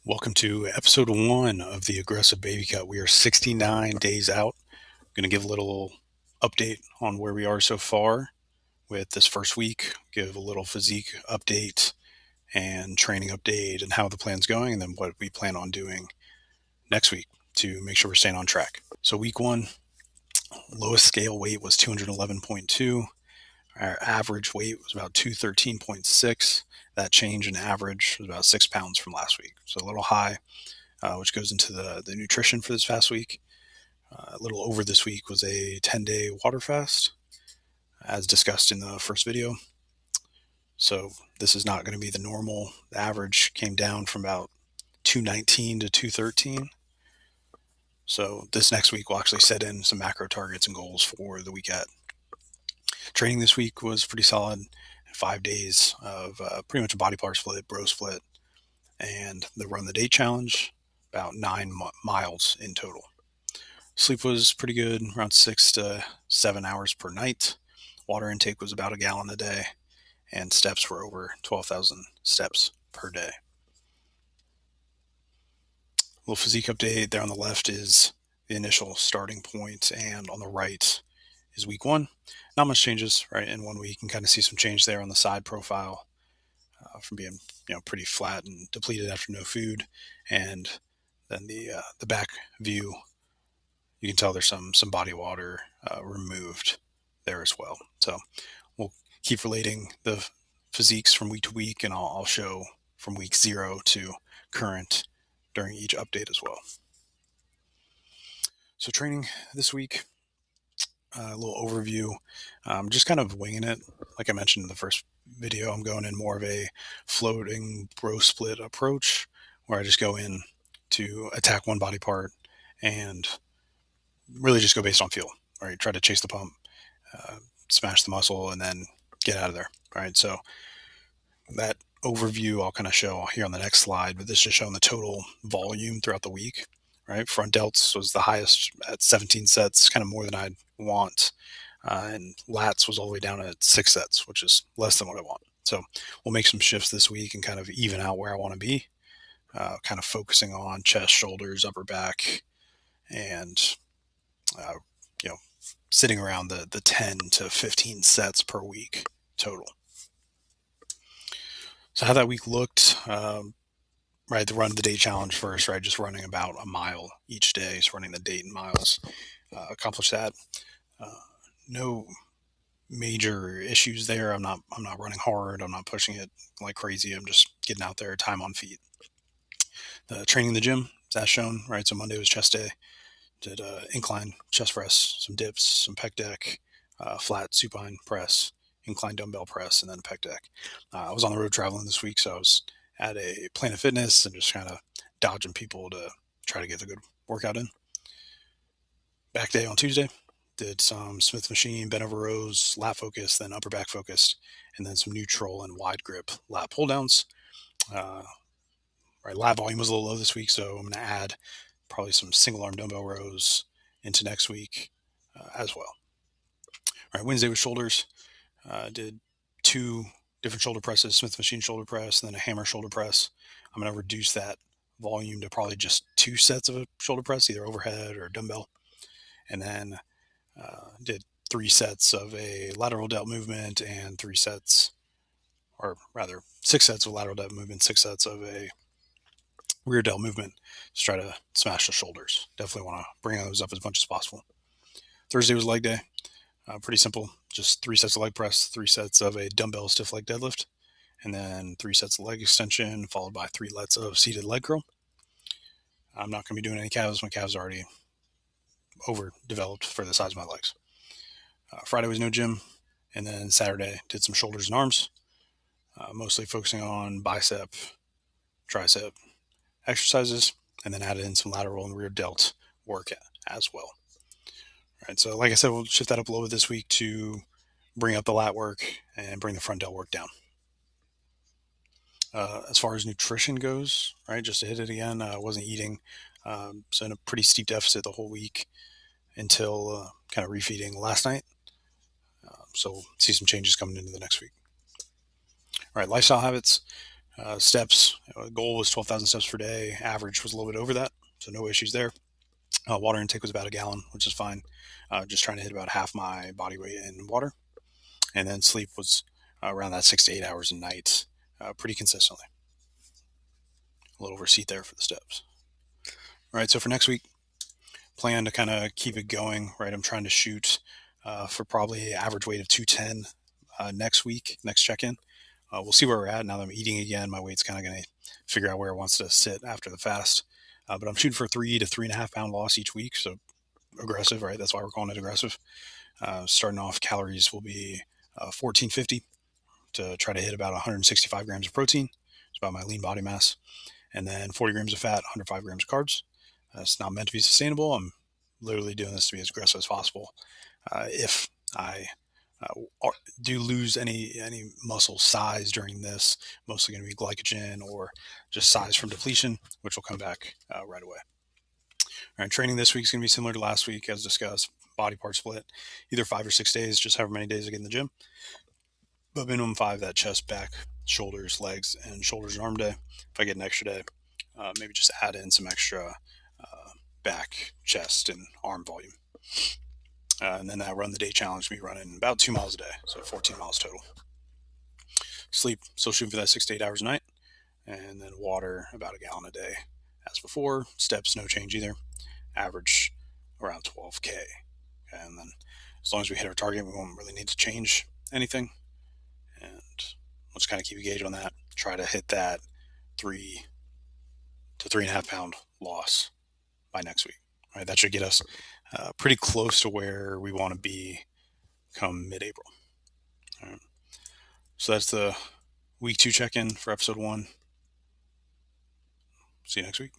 Welcome to episode 1 of the Aggressive Baby Cut. We are 69 days out. I'm going to give a little update on where we are so far with this first week, give a little physique update and training update and how the plan's going, and then what we plan on doing next week to make sure we're staying on track. So, week 1, lowest scale weight was 211.2. Our average weight was about 213.6. That change in average was about 6 pounds from last week. So, a little high. Which goes into the nutrition for this fast week. A little over this week was a 10-day water fast, as discussed in the first video. So this is not going to be the normal. The average came down from about 219 to 213. So this next week we'll actually set in some macro targets and goals for the week ahead. Training this week was pretty solid. 5 days of pretty much a body part split, bro split, and the run the date challenge, about 9 miles in total. Sleep was pretty good, around 6 to 7 hours per night. Water intake was about a gallon a day, and steps were over 12,000 steps per day. Little physique update there on the left is the initial starting point, and on the right is week 1. Not much changes, right? In 1 week, you can kind of see some change there on the side profile from being, pretty flat and depleted after no food, and then the back view. You can tell there's some body water removed there as well. So we'll keep relating the physiques from week to week, and I'll show from week 0 to current during each update as well. So training this week, a little overview, just kind of winging it. Like I mentioned in the first video, I'm going in more of a floating bro split approach, where I just go in to attack one body part and really just go based on feel, right? Try to chase the pump, smash the muscle, and then get out of there, right? So that overview I'll kind of show here on the next slide, but this is just showing the total volume throughout the week, right? Front delts was the highest at 17 sets, kind of more than I'd want. And lats was all the way down at 6 sets, which is less than what I want. So we'll make some shifts this week and kind of even out where I want to be, kind of focusing on chest, shoulders, upper back, and uh, sitting around the 10 to 15 sets per week total. So how that week looked, right, the run of the day challenge first, right, just running about a mile each day, so running the date in miles, accomplished that. No major issues there. I'm not running hard. I'm not pushing it like crazy. I'm just getting out there, time on feet. The training in the gym, as shown, right? So Monday was chest day. Did incline chest press, some dips, some pec deck, flat supine press, incline dumbbell press, and then a pec deck. I was on the road traveling this week, so I was at a Planet Fitness and just kind of dodging people to try to get a good workout in. Back day on Tuesday, did some Smith machine, bent over rows, lat focus, then upper back focused, and then some neutral and wide grip lat pull downs. Right, lat volume was a little low this week, so I'm going to add probably some single arm dumbbell rows into next week as well. All right, Wednesday was shoulders. Did 2 different shoulder presses, Smith machine shoulder press, and then a hammer shoulder press. I'm going to reduce that volume to probably just 2 sets of a shoulder press, either overhead or dumbbell. And then did 3 sets of a lateral delt movement and 3 sets, or rather 6 sets of lateral delt movement, 6 sets of a rear delt movement to try to smash the shoulders. Definitely want to bring those up as much as possible. Thursday was leg day. Pretty simple. Just 3 sets of leg press, 3 sets of a dumbbell stiff leg deadlift, and then 3 sets of leg extension, followed by 3 lets of seated leg curl. I'm not going to be doing any calves. My calves are already overdeveloped for the size of my legs. Friday was no gym, and then Saturday did some shoulders and arms, mostly focusing on bicep, tricep exercises, and then added in some lateral and rear delt work as well. All right, so like I said, we'll shift that up a little bit this week to bring up the lat work and bring the front delt work down. As far as nutrition goes, right, just to hit it again, I wasn't eating, so in a pretty steep deficit the whole week until kind of refeeding last night. So we'll see some changes coming into the next week. All right, lifestyle habits. Steps, goal was 12,000 steps per day. Average was a little bit over that, so no issues there. Water intake was about a gallon, which is fine. Just trying to hit about half my body weight in water. And then sleep was around that 6 to 8 hours a night, pretty consistently. A little receipt there for the steps. All right, so for next week, plan to kind of keep it going, right? I'm trying to shoot for probably average weight of 210 next week, next check in. We'll see where we're at now that I'm eating again. My weight's kind of going to figure out where it wants to sit after the fast. But I'm shooting for 3 to 3.5 pound loss each week. So aggressive, right? That's why we're calling it aggressive. Starting off, calories will be 1450 to try to hit about 165 grams of protein. It's about my lean body mass. And then 40 grams of fat, 105 grams of carbs. It's not meant to be sustainable. I'm literally doing this to be as aggressive as possible. If I do lose any muscle size during this, mostly going to be glycogen or just size from depletion, which will come back right away. All right, training this week is going to be similar to last week, as discussed. Body part split, either 5 or 6 days, just however many days I get in the gym. But minimum 5, that chest, back, shoulders, legs, and shoulders and arm day. If I get an extra day, maybe just add in some extra back, chest, and arm volume. And then that run the day challenge, me running about 2 miles a day, so 14 miles total. Sleep, still shooting for that 6 to 8 hours a night. And then water, about a gallon a day. As before, steps, no change either. Average around 12K. And then as long as we hit our target, we won't really need to change anything. And we'll just kind of keep a gauge on that. Try to hit that 3 to 3.5 pound loss by next week. Right, that should get us pretty close to where we want to be come mid-April. All right. So that's the week 2 check-in for episode 1. See you next week.